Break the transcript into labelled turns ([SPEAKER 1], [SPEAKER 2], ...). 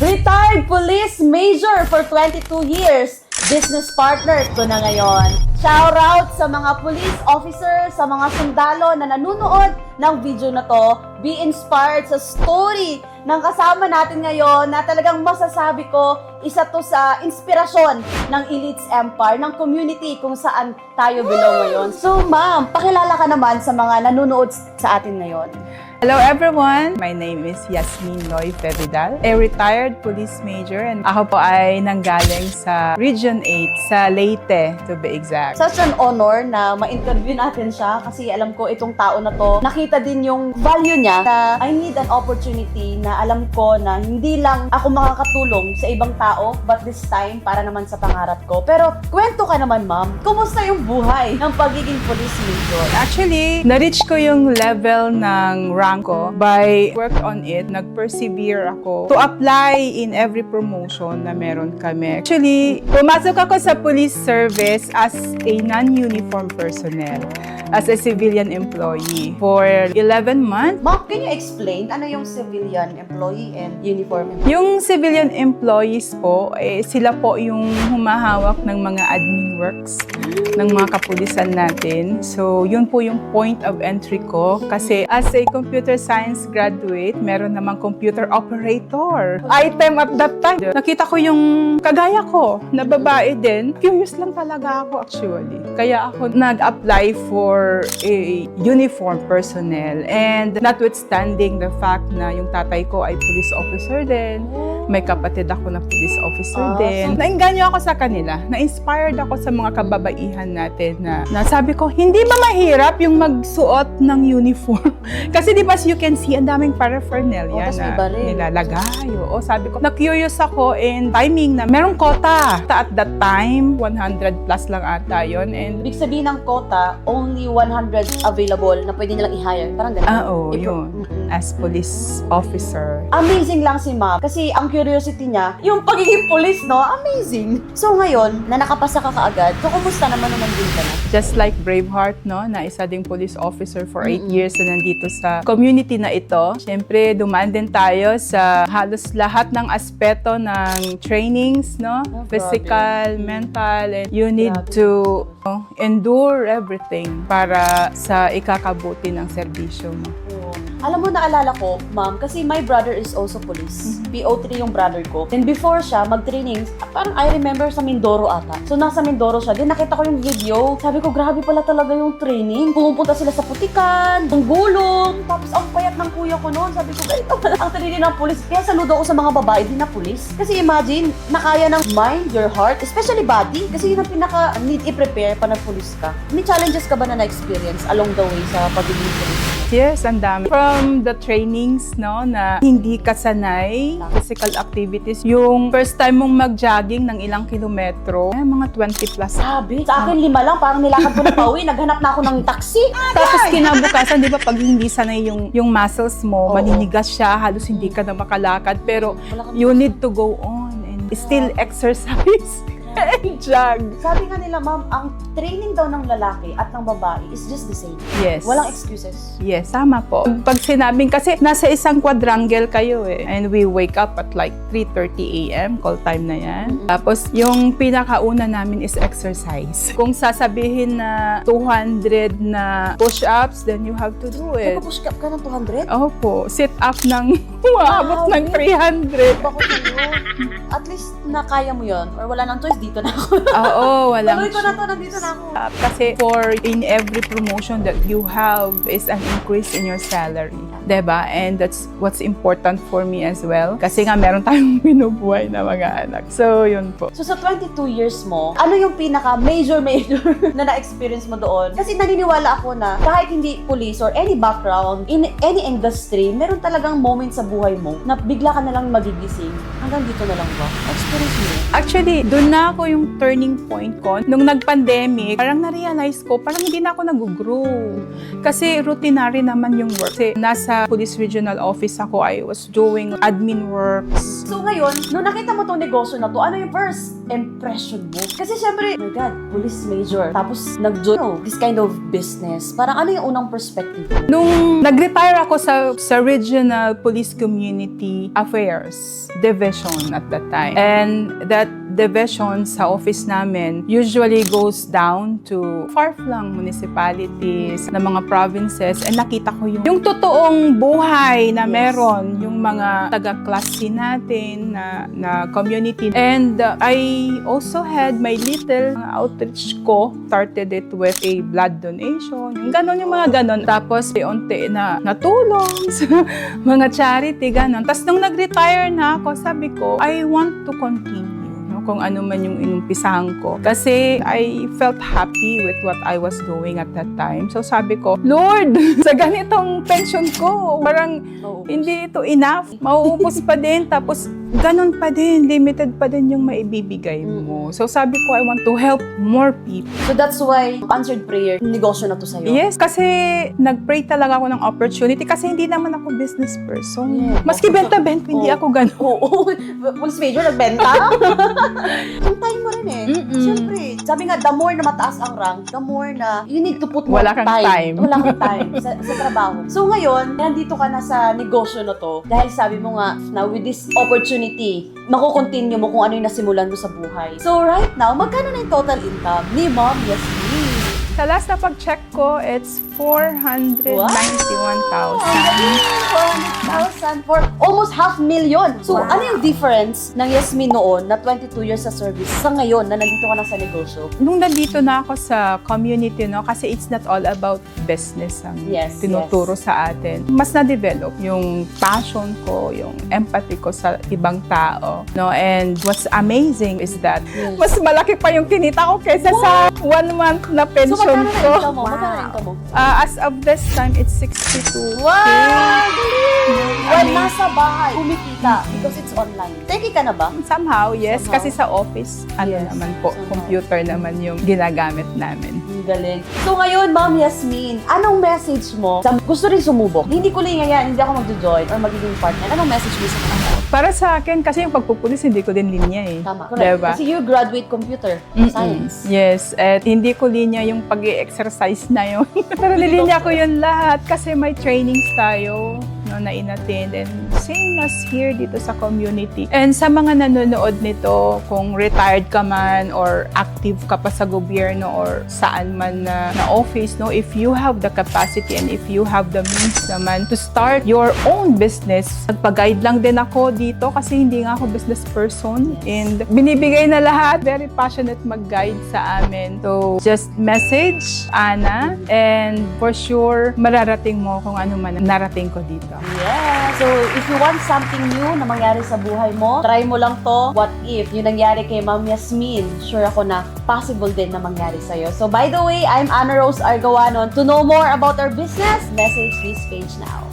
[SPEAKER 1] Retired police major for 22 years. Business partner ko na ngayon. Shout out sa mga police officer, sa mga sundalo na nanonood ng video na to. Be inspired sa story ng kasama natin ngayon na talagang masasabi ko, isa to sa inspirasyon ng Elites Empire, ng community kung saan tayo belong ngayon. So ma'am, pakilala ka naman sa mga nanonood sa atin ngayon.
[SPEAKER 2] Hello everyone! My name is Yasmin Loy Fevidal, a retired police major, and ako po ay nanggaling sa Region 8 sa Leyte, to be exact.
[SPEAKER 1] Such an honor na ma-interview natin siya kasi alam ko itong tao na to, nakita din yung value niya na I need an opportunity na alam ko na hindi lang ako makakatulong sa ibang tao but this time para naman sa pangarap ko. Pero kwento ka naman ma'am, kumusta yung buhay ng pagiging police major?
[SPEAKER 2] Actually, na-reach ko yung level ng rank ko by work on it. Nag-persevere ako to apply in every promotion na meron kami. Actually, pumasok ako sa police service as a non-uniform personnel, as a civilian employee for 11 months.
[SPEAKER 1] Ma'am, can you explain ano yung civilian employee and uniform employee?
[SPEAKER 2] Yung civilian employees po, sila po yung humahawak ng mga admin works ng mga kapulisan natin. So, yun po yung point of entry ko. Kasi as a computer science graduate, meron namang computer operator. Item at that time. Nakita ko yung kagaya ko, na babae din. Curious lang talaga ako actually. Kaya ako nag-apply for a uniform personnel. And notwithstanding the fact na yung tatay ko ay police officer din, may kapatid ako na police officer din. Nainganyo ako sa kanila. Na-inspired ako sa mga kababaihan natin na sabi ko, hindi ba mahirap yung magsuot ng uniform? Kasi di ba you can see, ang daming paraphernalia na nilalagay. O sabi ko, na-curious ako and timing na merong quota. At that time, 100 plus lang ata yun. And
[SPEAKER 1] Ibig sabihin ng quota, only 100 available na pwede nilang i-hire. Parang ganun.
[SPEAKER 2] oo, yun. As police officer.
[SPEAKER 1] Amazing lang si ma'am. Kasi ang curiosity niya, yung pagiging police, no? Amazing. So ngayon, na nakapasa ka kaagad, so kumusta naman nung nandun ka na?
[SPEAKER 2] Just like Braveheart, no, na isa ding police officer for 8 years na nandito sa community na ito. Siyempre, dumaan din tayo sa halos lahat ng aspeto ng trainings, no? Physical, mental, and you need to endure everything para sa ikakabuti ng serbisyo mo.
[SPEAKER 1] Alam mo, naalala ko, ma'am, kasi my brother is also police. PO3 yung brother ko. Then before siya mag-training, parang I remember sa Mindoro ata. So nasa Mindoro siya. Then nakita ko yung video. Sabi ko, grabe pala talaga yung training. Pumupunta sila sa putikan, ng gulong. Tapos ang payat ng kuya ko noon. Sabi ko, ganito pala ang training ng police. Kaya saludo ako sa mga babae din na police. Kasi imagine, nakaya ng mind, your heart, especially body. Kasi yun ang pinaka-need i-prepare pa na police ka. May challenges ka ba na na-experience along the way sa pagiging police?
[SPEAKER 2] Yes, ang dami. From the trainings, no, na hindi ka sanay, physical activities, yung first time mong mag-jogging ng ilang kilometro, mga 20 plus.
[SPEAKER 1] Sabi, sa akin 5 lang, parang nilakad ko na pauwi, naghanap na ako ng taxi.
[SPEAKER 2] Tapos kinabukasan, di ba, pag hindi sanay yung muscles mo, maninigas siya, halos hindi ka na makalakad, pero you need to go on and still exercise. And jog.
[SPEAKER 1] Sabi nga nila, ma'am, ang training daw ng lalaki at ng babae is just the same.
[SPEAKER 2] Yes.
[SPEAKER 1] Walang excuses.
[SPEAKER 2] Yes, tama po. Pag sinabing, kasi nasa isang quadrangle kayo and we wake up at like 3:30 a.m., call time na yan. Tapos, yung pinakauna namin is exercise. Kung sasabihin na 200 na push-ups, then you have to do it.
[SPEAKER 1] Nagpa-push up ka ng 200?
[SPEAKER 2] Opo, sit up ng umaabot ng 300.
[SPEAKER 1] Bakit sa'yo? At least nakaya mo yon or wala nang choice, dito na ako.
[SPEAKER 2] Oo, walang
[SPEAKER 1] Tuloy ko na to, nandito na ako.
[SPEAKER 2] Kasi for in every promotion that you have is an increase in your salary. Diba? And that's what's important for me as well. Kasi nga meron tayong binubuhay na mga anak. So, yun po.
[SPEAKER 1] So sa 22 years mo, ano yung pinaka-major na na-experience mo doon? Kasi naniniwala ako na kahit hindi police or any background, in any industry, meron talagang moment sa buhay mo na bigla ka na lang magigising. Hanggang dito na lang ba? Experience mo yun?
[SPEAKER 2] Actually, doon na na ako yung turning point ko. Nung nag-pandemic, parang na-realize ko, parang hindi na ako nag-grow. Kasi routinary naman yung work. Kasi nasa Police Regional Office ako, I was doing admin works.
[SPEAKER 1] So ngayon, nung nakita mo tong negosyo na to, ano yung first impression mo? Kasi syempre, oh my God, police major. Tapos nag-join this kind of business. Parang ano yung unang perspective mo?
[SPEAKER 2] Nung nag-retire ako sa Regional Police Community Affairs Division at that time. And that division sa office namin usually goes down to far-flung municipalities na mga provinces, and nakita ko yung totoong buhay na meron yung mga taga-klase natin na community. And I also had my little outreach ko. Started it with a blood donation. Yung ganon, yung mga ganon. Tapos unti na natulong sa mga charity, ganon. Tapos nung nag-retire na ako, sabi ko, I want to continue kung ano man yung inumpisahan ko. Kasi I felt happy with what I was doing at that time. So sabi ko, Lord, sa ganitong pension ko, parang hindi ito enough. Mauubos pa din. Tapos ganun pa din. Limited pa din yung maibibigay mo. So sabi ko, I want to help more people.
[SPEAKER 1] So that's why answered prayer, negosyo na to sa'yo.
[SPEAKER 2] Yes, kasi nag-pray talaga ako ng opportunity kasi hindi naman ako business person.
[SPEAKER 1] Yeah.
[SPEAKER 2] Maski benta-benta, hindi ako ganun.
[SPEAKER 1] Oo. Police major, nagbenta? Yung time mo rin eh. Siyempre, sabi nga, the more na mataas ang rank, the more na you need to put more
[SPEAKER 2] Wala kang time.
[SPEAKER 1] Wala kang time sa trabaho. So ngayon, nandito ka na sa negosyo na to dahil sabi mo nga, now with this opportunity, makukontinue mo kung ano yung nasimulan mo sa buhay. So right now, magkano na yung total income ni Ma'am Yasmin?
[SPEAKER 2] Sa last na pag-check ko, it's 491,000.
[SPEAKER 1] 400,000 for almost 500,000. So, ano yung difference ng Yasmin noon na 22 years sa service sa ngayon na nandito ka na sa negosyo?
[SPEAKER 2] Nung nandito na ako sa community, no, kasi it's not all about business ang tinuturo sa atin. Mas na-develop yung passion ko, yung empathy ko sa ibang tao. No? And what's amazing is that mas malaki pa yung kinita ko kaysa sa 1 month na pension
[SPEAKER 1] So, magkano na
[SPEAKER 2] ko.
[SPEAKER 1] income mo? Magkano na income mo?
[SPEAKER 2] As of this time, it's 62K.
[SPEAKER 1] Wow! Well, nasa bahay, kumikita because it's online. Teki ka na ba?
[SPEAKER 2] Somehow, yes.
[SPEAKER 1] Somehow.
[SPEAKER 2] Kasi sa office, naman po,
[SPEAKER 1] somehow.
[SPEAKER 2] computer naman yung ginagamit namin.
[SPEAKER 1] Ang galing. So ngayon, Ma'am Yasmin, anong message mo sa gusto rin sumubok? Hindi ko lang yan, hindi ako mag-join or magiging partner. Anong message mo sa mga tao?
[SPEAKER 2] Para sa akin, kasi yung pagpupulis, hindi ko din linya eh.
[SPEAKER 1] Tama, correct.
[SPEAKER 2] Diba?
[SPEAKER 1] Kasi you graduate computer science.
[SPEAKER 2] Yes, at hindi ko linya yung pag-i-exercise na yun. Pero nilinya ko yun lahat kasi may trainings tayo na inattend, and same as here dito sa community. And sa mga nanonood nito, kung retired ka man or active ka pa sa gobyerno or saan man na office, no, if you have the capacity and if you have the means naman to start your own business, nagpa-guide lang din ako dito kasi hindi nga ako business person, and binibigay na lahat. Very passionate mag-guide sa amin. So, just message Ana, and for sure, mararating mo kung ano man ang narating ko dito.
[SPEAKER 1] Yeah. So, if you want something new na mangyari sa buhay mo, try mo lang to. What if yung nangyari kay Ma'am Yasmin, sure ako na possible din na mangyari sa'yo. So, by the way, I'm Ana Rose Argawanon. To know more about our business, message this page now.